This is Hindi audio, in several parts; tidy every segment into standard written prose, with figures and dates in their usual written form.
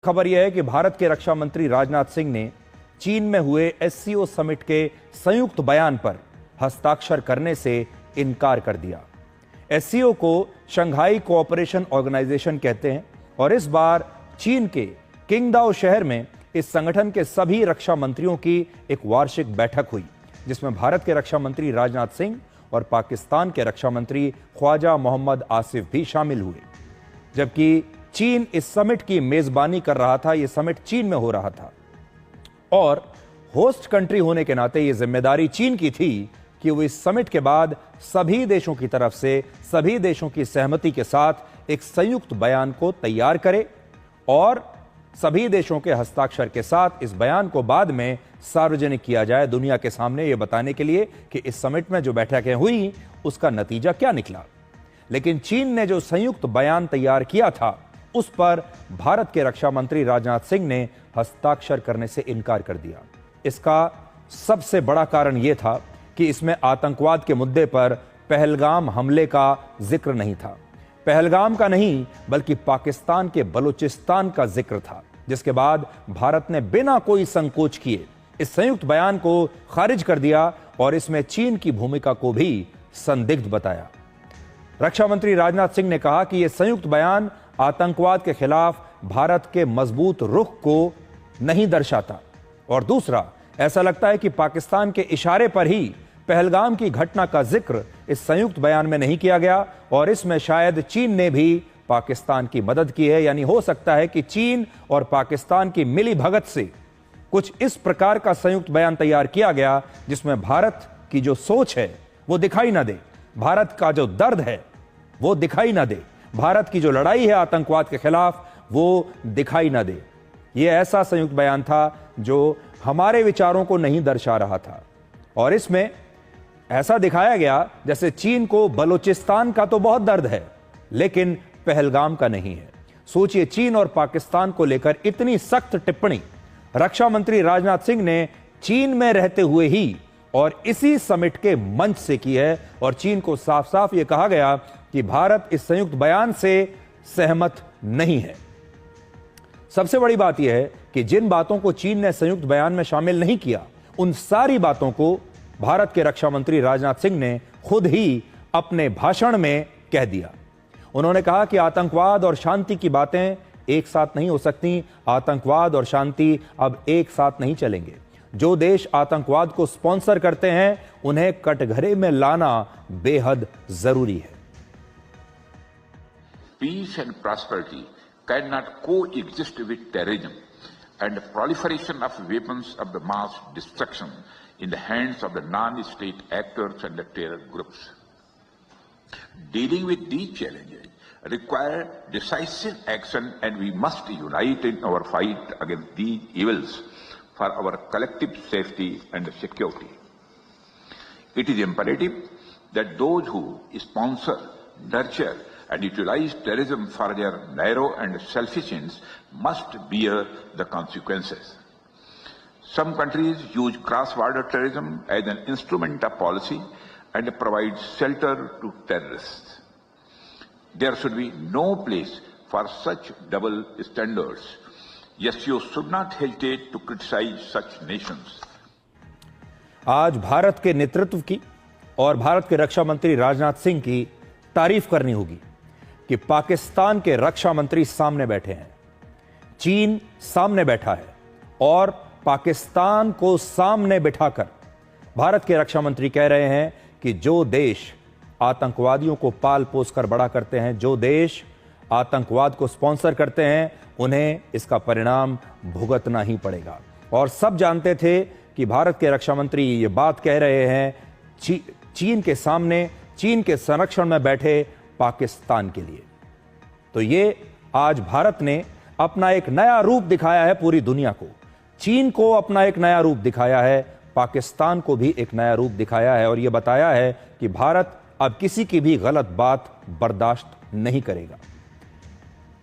खबर यह है कि भारत के रक्षा मंत्री राजनाथ सिंह ने चीन में हुए एससीओ समिट के संयुक्त बयान पर हस्ताक्षर करने से इनकार कर दिया। एससीओ को शंघाई कोऑपरेशन ऑर्गेनाइजेशन कहते हैं और इस बार चीन के किंगदाओ शहर में इस संगठन के सभी रक्षा मंत्रियों की एक वार्षिक बैठक हुई, जिसमें भारत के रक्षा मंत्री राजनाथ सिंह और पाकिस्तान के रक्षा मंत्री ख्वाजा मोहम्मद आसिफ भी शामिल हुए। जबकि चीन इस समिट की मेजबानी कर रहा था। यह समिट चीन में हो रहा था और होस्ट कंट्री होने के नाते यह जिम्मेदारी चीन की थी कि वो इस समिट के बाद सभी देशों की तरफ से सभी देशों की सहमति के साथ एक संयुक्त बयान को तैयार करे और सभी देशों के हस्ताक्षर के साथ इस बयान को बाद में सार्वजनिक किया जाए, दुनिया के सामने यह बताने के लिए कि इस समिट में जो बैठकें हुई उसका नतीजा क्या निकला। लेकिन चीन ने जो संयुक्त बयान तैयार किया था उस पर भारत के रक्षा मंत्री राजनाथ सिंह ने हस्ताक्षर करने से इनकार कर दिया। इसका सबसे बड़ा कारण यह था कि इसमें आतंकवाद के मुद्दे पर पहलगाम हमले का जिक्र नहीं था। पहलगाम का नहीं बल्कि पाकिस्तान के बलूचिस्तान का जिक्र था, जिसके बाद भारत ने बिना कोई संकोच किए इस संयुक्त बयान को खारिज कर दिया और इसमें चीन की भूमिका को भी संदिग्ध बताया। रक्षा मंत्री राजनाथ सिंह ने कहा कि यह संयुक्त बयान आतंकवाद के खिलाफ भारत के मजबूत रुख को नहीं दर्शाता और दूसरा, ऐसा लगता है कि पाकिस्तान के इशारे पर ही पहलगाम की घटना का जिक्र इस संयुक्त बयान में नहीं किया गया और इसमें शायद चीन ने भी पाकिस्तान की मदद की है। यानी हो सकता है कि चीन और पाकिस्तान की मिली भगत से कुछ इस प्रकार का संयुक्त बयान तैयार किया गया जिसमें भारत की जो सोच है वो दिखाई ना दे, भारत का जो दर्द है वो दिखाई ना दे, भारत की जो लड़ाई है आतंकवाद के खिलाफ वो दिखाई ना दे। यह ऐसा संयुक्त बयान था जो हमारे विचारों को नहीं दर्शा रहा था और इसमें ऐसा दिखाया गया जैसे चीन को बलूचिस्तान का तो बहुत दर्द है लेकिन पहलगाम का नहीं है। सोचिए, चीन और पाकिस्तान को लेकर इतनी सख्त टिप्पणी रक्षा मंत्री राजनाथ सिंह ने चीन में रहते हुए ही और इसी समिट के मंच से की है और चीन को साफ साफ यह कहा गया कि भारत इस संयुक्त बयान से सहमत नहीं है। सबसे बड़ी बात यह है कि जिन बातों को चीन ने संयुक्त बयान में शामिल नहीं किया उन सारी बातों को भारत के रक्षा मंत्री राजनाथ सिंह ने खुद ही अपने भाषण में कह दिया। उन्होंने कहा कि आतंकवाद और शांति की बातें एक साथ नहीं हो सकती, आतंकवाद और शांति अब एक साथ नहीं चलेंगे। जो देश आतंकवाद को स्पॉन्सर करते हैं उन्हें कटघरे में लाना बेहद जरूरी है। Peace and prosperity cannot coexist with terrorism and proliferation of weapons of the mass destruction in the hands of the non-state actors and the terror groups. Dealing with these challenges require decisive action and we must unite in our fight against these evils for our collective safety and security. It is imperative that those who sponsor, nurture and utilize terrorism for their narrow and selfish ends must bear the consequences. Some countries use cross-border terrorism as an instrument of policy and provide shelter to terrorists. There should be no place for such double standards. Yes, you should not hesitate to criticize such nations. आज भारत के नेतृत्व की और भारत के रक्षा मंत्री राजनाथ सिंह की तारीफ करनी होगी कि पाकिस्तान के रक्षा मंत्री सामने बैठे हैं, चीन सामने बैठा है और पाकिस्तान को सामने बिठाकर भारत के रक्षा मंत्री कह रहे हैं कि जो देश आतंकवादियों को पाल पोस कर बड़ा करते हैं, जो देश आतंकवाद को स्पॉन्सर करते हैं, उन्हें इसका परिणाम भुगतना ही पड़ेगा। और सब जानते थे कि भारत के रक्षा मंत्री ये बात कह रहे हैं चीन के सामने, चीन के संरक्षण में बैठे पाकिस्तान के लिए। तो ये आज भारत ने अपना एक नया रूप दिखाया है पूरी दुनिया को। चीन को अपना एक नया रूप दिखाया है, पाकिस्तान को भी एक नया रूप दिखाया है और यह बताया है कि भारत अब किसी की भी गलत बात बर्दाश्त नहीं करेगा।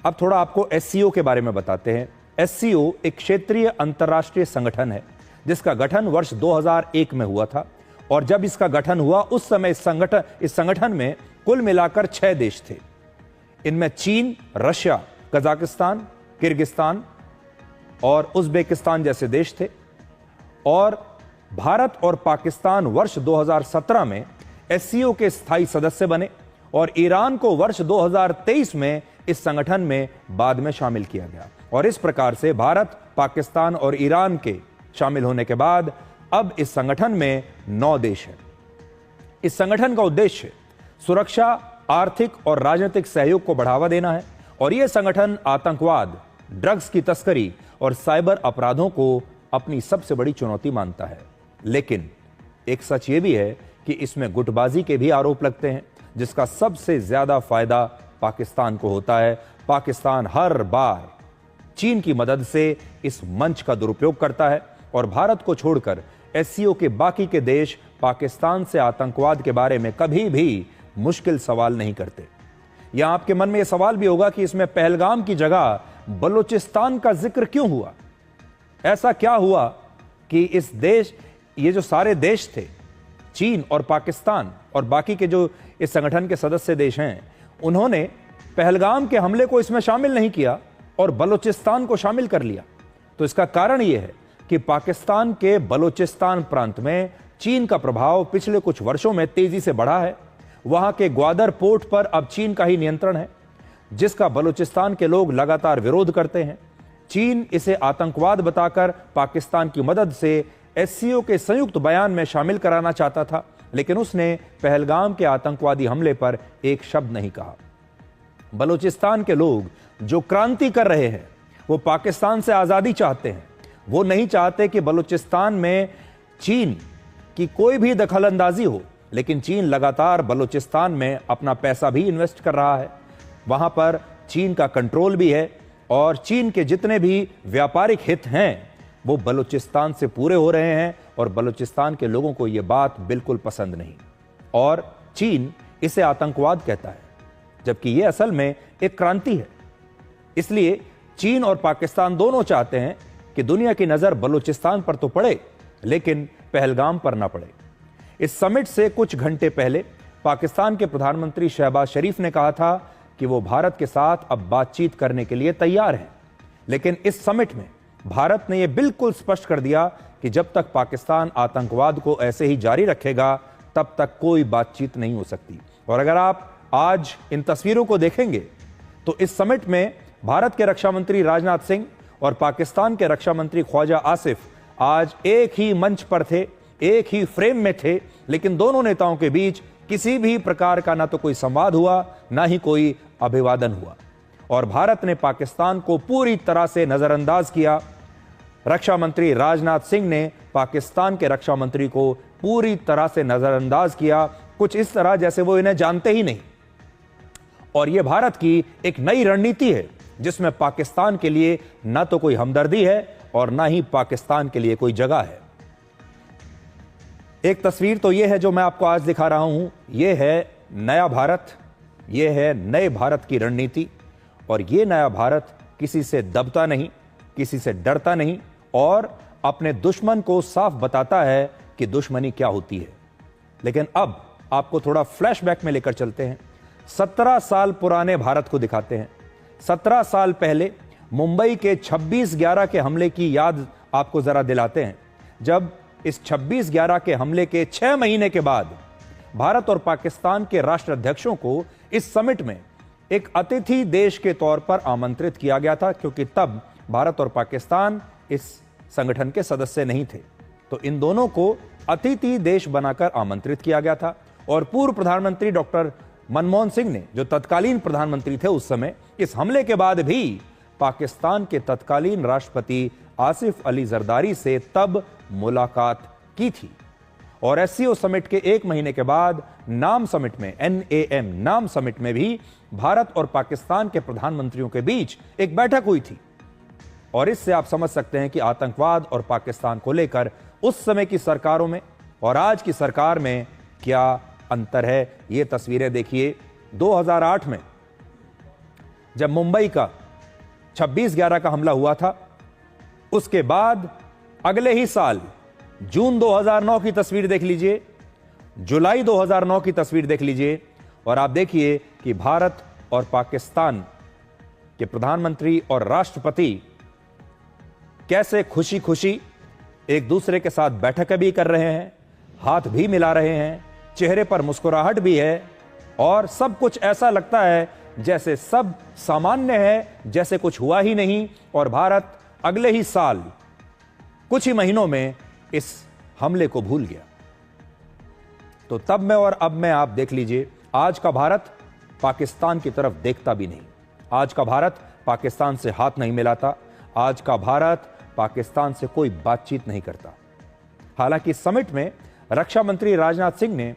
अब थोड़ा आपको एससीओ के बारे में बताते हैं। एससीओ एक क्षेत्रीय अंतर्राष्ट्रीय संगठन है जिसका गठन वर्ष 2001 में हुआ था और जब इसका गठन हुआ उस समय इस संगठन में कुल मिलाकर 6 देश थे। इनमें चीन, रशिया, कजाकिस्तान, किर्गिस्तान, और उज़्बेकिस्तान जैसे देश थे, और भारत और पाकिस्तान वर्ष 2017 में एससीओ के स्थायी सदस्य बने और ईरान को वर्ष 2023 में इस संगठन में बाद में शामिल किया गया। और इस प्रकार से भारत, पाकिस्तान और ईरान के शामिल होने के बाद अब इस संगठन में 9 देश हैं। इस संगठन का उद्देश्य सुरक्षा, आर्थिक और राजनीतिक सहयोग को बढ़ावा देना है और यह संगठन आतंकवाद, ड्रग्स की तस्करी और साइबर अपराधों को अपनी सबसे बड़ी चुनौती मानता है। लेकिन एक सच यह भी है कि इसमें गुटबाजी के भी आरोप लगते हैं, जिसका सबसे ज्यादा फायदा पाकिस्तान को होता है। पाकिस्तान हर बार चीन की मदद से इस मंच का दुरुपयोग करता है और भारत को छोड़कर एससीओ के बाकी के देश पाकिस्तान से आतंकवाद के बारे में कभी भी मुश्किल सवाल नहीं करते। यहां आपके मन में यह सवाल भी होगा कि इसमें पहलगाम की जगह बलूचिस्तान का जिक्र क्यों हुआ? ऐसा क्या हुआ कि ये जो सारे देश थे, चीन और पाकिस्तान और बाकी के जो इस संगठन के सदस्य देश हैं, उन्होंने पहलगाम के हमले को इसमें शामिल नहीं किया और बलूचिस्तान को शामिल कर लिया? तो इसका कारण यह है कि पाकिस्तान के बलूचिस्तान प्रांत में चीन का प्रभाव पिछले कुछ वर्षों में तेजी से बढ़ा है। वहां के ग्वादर पोर्ट पर अब चीन का ही नियंत्रण है, जिसका बलूचिस्तान के लोग लगातार विरोध करते हैं। चीन इसे आतंकवाद बताकर पाकिस्तान की मदद से एससीओ के संयुक्त बयान में शामिल कराना चाहता था, लेकिन उसने पहलगाम के आतंकवादी हमले पर एक शब्द नहीं कहा। बलूचिस्तान के लोग जो क्रांति कर रहे हैं, वो पाकिस्तान से आजादी चाहते हैं। वो नहीं चाहते कि बलूचिस्तान में चीन की कोई भी दखलंदाजी हो, लेकिन चीन लगातार बलूचिस्तान में अपना पैसा भी इन्वेस्ट कर रहा है। वहां पर चीन का कंट्रोल भी है और चीन के जितने भी व्यापारिक हित हैं वो बलूचिस्तान से पूरे हो रहे हैं और बलूचिस्तान के लोगों को यह बात बिल्कुल पसंद नहीं और चीन इसे आतंकवाद कहता है, जबकि यह असल में एक क्रांति है। इसलिए चीन और पाकिस्तान दोनों चाहते हैं कि दुनिया की नजर बलूचिस्तान पर तो पड़े, लेकिन पहलगाम पर ना पड़े। इस समिट से कुछ घंटे पहले पाकिस्तान के प्रधानमंत्री शहबाज शरीफ ने कहा था कि वो भारत के साथ अब बातचीत करने के लिए तैयार हैं, लेकिन इस समिट में भारत ने यह बिल्कुल स्पष्ट कर दिया कि जब तक पाकिस्तान आतंकवाद को ऐसे ही जारी रखेगा, तब तक कोई बातचीत नहीं हो सकती। और अगर आप आज इन तस्वीरों को देखेंगे तो इस समिट में भारत के रक्षा मंत्री राजनाथ सिंह और पाकिस्तान के रक्षा मंत्री ख्वाजा आसिफ आज एक ही मंच पर थे, एक ही फ्रेम में थे, लेकिन दोनों नेताओं के बीच किसी भी प्रकार का ना तो कोई संवाद हुआ, ना ही कोई अभिवादन हुआ और भारत ने पाकिस्तान को पूरी तरह से नजरअंदाज किया। रक्षा मंत्री राजनाथ सिंह ने पाकिस्तान के रक्षा मंत्री को पूरी तरह से नजरअंदाज किया, कुछ इस तरह जैसे वो इन्हें जानते ही नहीं। और यह भारत की एक नई रणनीति है, जिसमें पाकिस्तान के लिए ना तो कोई हमदर्दी है और ना ही पाकिस्तान के लिए कोई जगह है। एक तस्वीर तो यह है जो मैं आपको आज दिखा रहा हूं, यह है नया भारत, यह है नए भारत की रणनीति। और यह नया भारत किसी से दबता नहीं, किसी से डरता नहीं और अपने दुश्मन को साफ बताता है कि दुश्मनी क्या होती है। लेकिन अब आपको थोड़ा फ्लैशबैक में लेकर चलते हैं। 17 साल पुराने भारत को दिखाते हैं। 17 साल पहले मुंबई के 26/11 के हमले की याद आपको जरा दिलाते हैं, जब इस 26/11 के हमले के 6 महीने के बाद भारत और पाकिस्तान के राष्ट्राध्यक्षों को इस समिट में एक अतिथि देश के तौर पर आमंत्रित किया गया था, क्योंकि तब भारत और पाकिस्तान इस संगठन के सदस्य नहीं थे। तो इन दोनों को अतिथि देश बनाकर आमंत्रित किया गया था और पूर्व प्रधानमंत्री डॉक्टर मनमोहन सिंह ने, जो तत्कालीन प्रधानमंत्री थे उस समय, इस हमले के बाद भी पाकिस्तान के तत्कालीन राष्ट्रपति आसिफ अली जरदारी से तब मुलाकात की थी। और एससीओ समिट के 1 महीने के बाद नाम समिट में, NAM नाम समिट में भी भारत और पाकिस्तान के प्रधानमंत्रियों के बीच एक बैठक हुई थी। और इससे आप समझ सकते हैं कि आतंकवाद और पाकिस्तान को लेकर उस समय की सरकारों में और आज की सरकार में क्या अंतर है। ये तस्वीरें देखिए, 2008 में जब मुंबई का 26/11 का हमला हुआ था, उसके बाद अगले ही साल जून 2009 की तस्वीर देख लीजिए, जुलाई 2009 की तस्वीर देख लीजिए और आप देखिए कि भारत और पाकिस्तान के प्रधानमंत्री और राष्ट्रपति कैसे खुशी खुशी एक दूसरे के साथ बैठकें भी कर रहे हैं, हाथ भी मिला रहे हैं, चेहरे पर मुस्कुराहट भी है और सब कुछ ऐसा लगता है जैसे सब सामान्य है, जैसे कुछ हुआ ही नहीं और भारत अगले ही साल कुछ ही महीनों में इस हमले को भूल गया। तो तब में और अब में आप देख लीजिए, आज का भारत पाकिस्तान की तरफ देखता भी नहीं, आज का भारत पाकिस्तान से हाथ नहीं मिलाता, आज का भारत पाकिस्तान से कोई बातचीत नहीं करता। हालांकि समिट में रक्षा मंत्री राजनाथ सिंह ने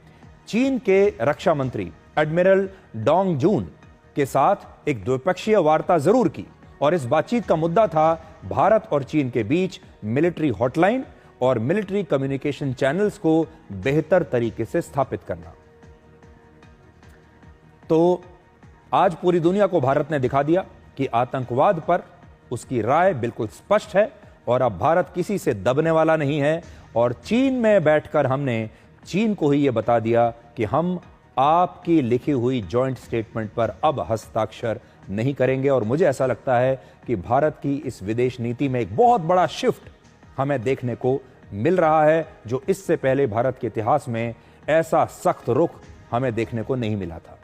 चीन के रक्षा मंत्री एडमिरल डोंग जून के साथ एक द्विपक्षीय वार्ता जरूर की और इस बातचीत का मुद्दा था भारत और चीन के बीच मिलिट्री हॉटलाइन और मिलिट्री कम्युनिकेशन चैनल्स को बेहतर तरीके से स्थापित करना। तो आज पूरी दुनिया को भारत ने दिखा दिया कि आतंकवाद पर उसकी राय बिल्कुल स्पष्ट है और अब भारत किसी से दबने वाला नहीं है। और चीन में बैठकर हमने चीन को ही यह बता दिया कि हम आपकी लिखी हुई जॉइंट स्टेटमेंट पर अब हस्ताक्षर नहीं करेंगे। और मुझे ऐसा लगता है कि भारत की इस विदेश नीति में एक बहुत बड़ा शिफ्ट हमें देखने को मिल रहा है, जो इससे पहले भारत के इतिहास में ऐसा सख्त रुख हमें देखने को नहीं मिला था।